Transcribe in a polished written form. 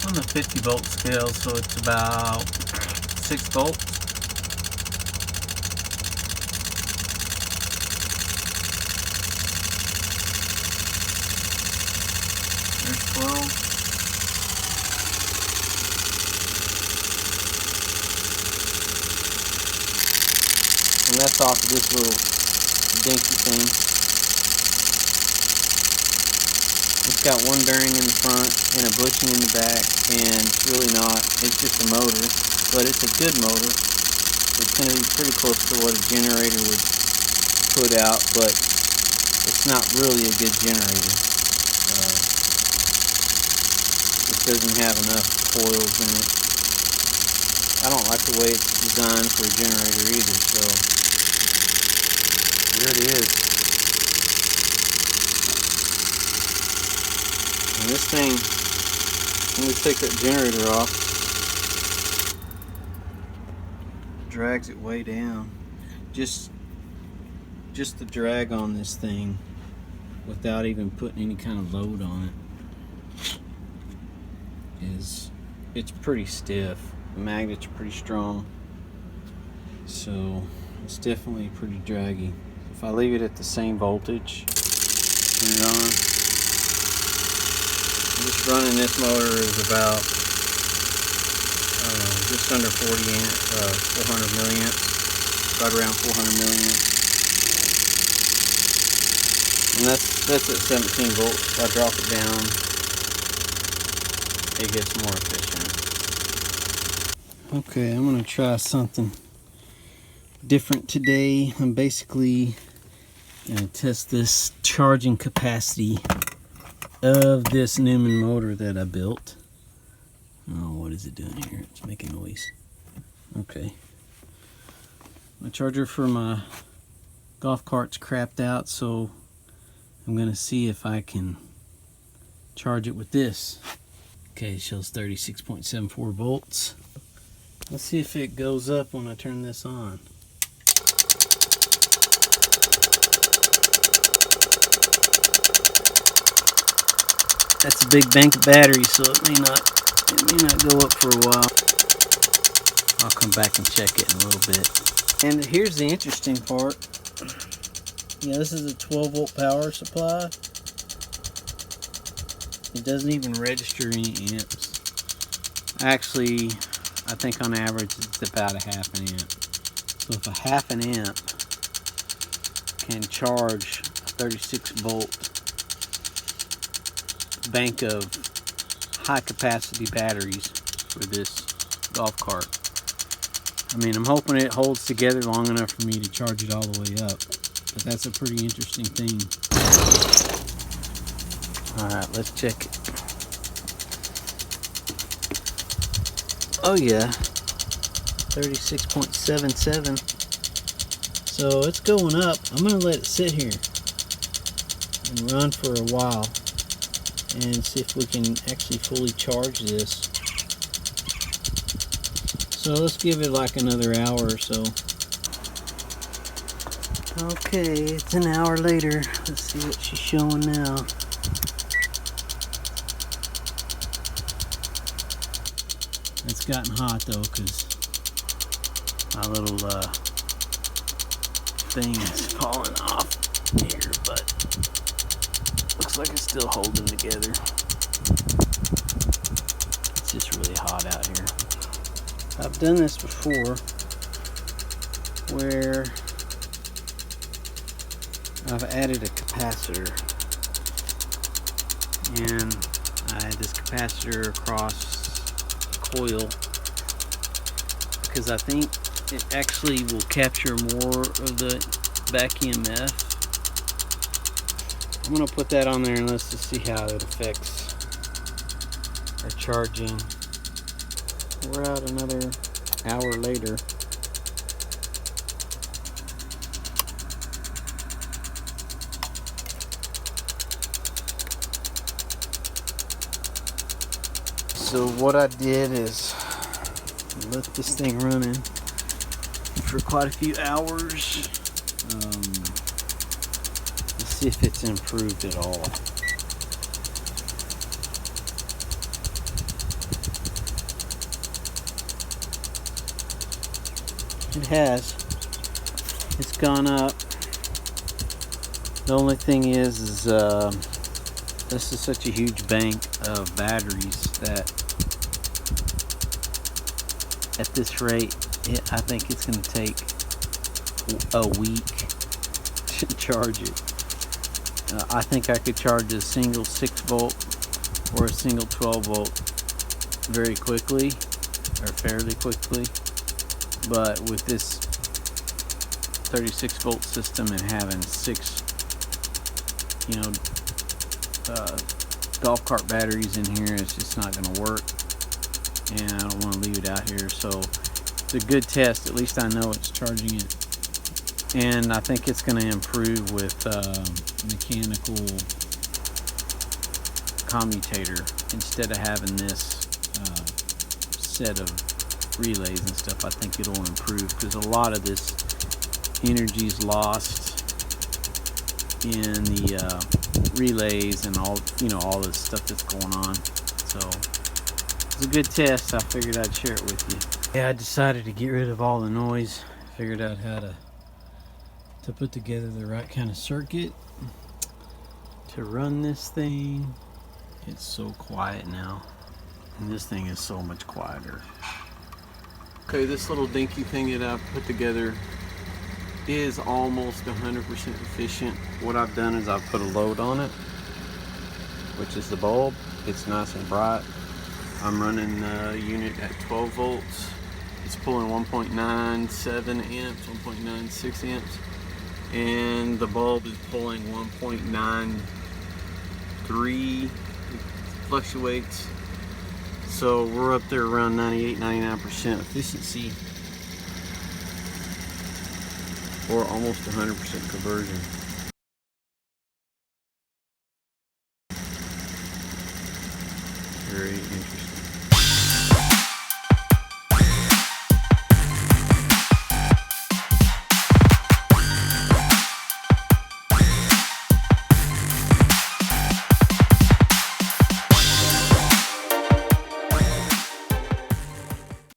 on the 50 volt scale, so it's about 6 volts. There's 12. And that's off of this little dinky thing. It's got one bearing in the front and a bushing in the back, and it's really not, it's just a motor, but it's a good motor. It's going to be pretty close to what a generator would put out, but it's not really a good generator. It doesn't have enough coils in it. I don't like the way it's designed for a generator either, so there it is. And this thing, when we take that generator off, drags it way down. Just the drag on this thing without even putting any kind of load on it it's pretty stiff. The magnets are pretty strong, so it's definitely pretty draggy. If I leave it at the same voltage, turn it on. Just running this motor is about just under 40 amp, 400 milliamps, right around 400 milliamps. And that's at 17 volts. If I drop it down, it gets more efficient. Okay, I'm gonna try something different today. I'm basically gonna test this charging capacity of this Newman motor that I built. Oh, what is it doing here? It's making noise. Okay. My charger for my golf cart's crapped out, so I'm gonna see if I can charge it with this. Okay, it shows 36.74 volts. Let's see if it goes up when I turn this on. That's a big bank of batteries, so it may not go up for a while. I'll come back and check it in a little bit. And here's the interesting part. Yeah, this is a 12 volt power supply. It doesn't even register any amps. Actually, I think on average it's about a half an amp. So if a half an amp can charge a 36 volt bank of high capacity batteries for this golf cart, I mean, I'm hoping it holds together long enough for me to charge it all the way up. But that's a pretty interesting thing. Alright, let's check it. Oh yeah, 36.77. So it's going up. I'm going to let it sit here and run for a while and see if we can actually fully charge this. So let's give it like another hour or so. Okay, it's an hour later. Let's see what she's showing now. It's gotten hot though, because my little thing is falling off here, but looks like it's still holding together. It's just really hot out here. I've done this before where I've added a capacitor, and I had this capacitor across coil because I think it actually will capture more of the back EMF. I'm going to put that on there and let's just see how it affects our charging. We're out another hour later. So what I did is left this thing running for quite a few hours. Let's see if it's improved at all. It has. It's gone up. The only thing is this is such a huge bank of batteries that at this rate, I think it's going to take a week to charge it. I think I could charge a single 6-volt or a single 12-volt very quickly, or fairly quickly. But with this 36-volt system and having 6, golf cart batteries in here, it's just not going to work. And I don't want to leave it out here, so it's a good test. At least I know it's charging it. And I think it's going to improve with mechanical commutator instead of having this set of relays and stuff. I think it'll improve because a lot of this energy is lost in the relays and all this stuff that's going on. So it's a good test. I figured I'd share it with you. Yeah, I decided to get rid of all the noise. Figured out how to put together the right kind of circuit to run this thing. It's so quiet now, and this thing is so much quieter. Okay, this little dinky thing that I've put together is almost 100% efficient. What I've done is I've put a load on it, which is the bulb. It's nice and bright. I'm running the unit at 12 volts. It's pulling 1.97 amps, 1.96 amps. And the bulb is pulling 1.93. It fluctuates. So we're up there around 98-99% efficiency, or almost 100% conversion. Very interesting.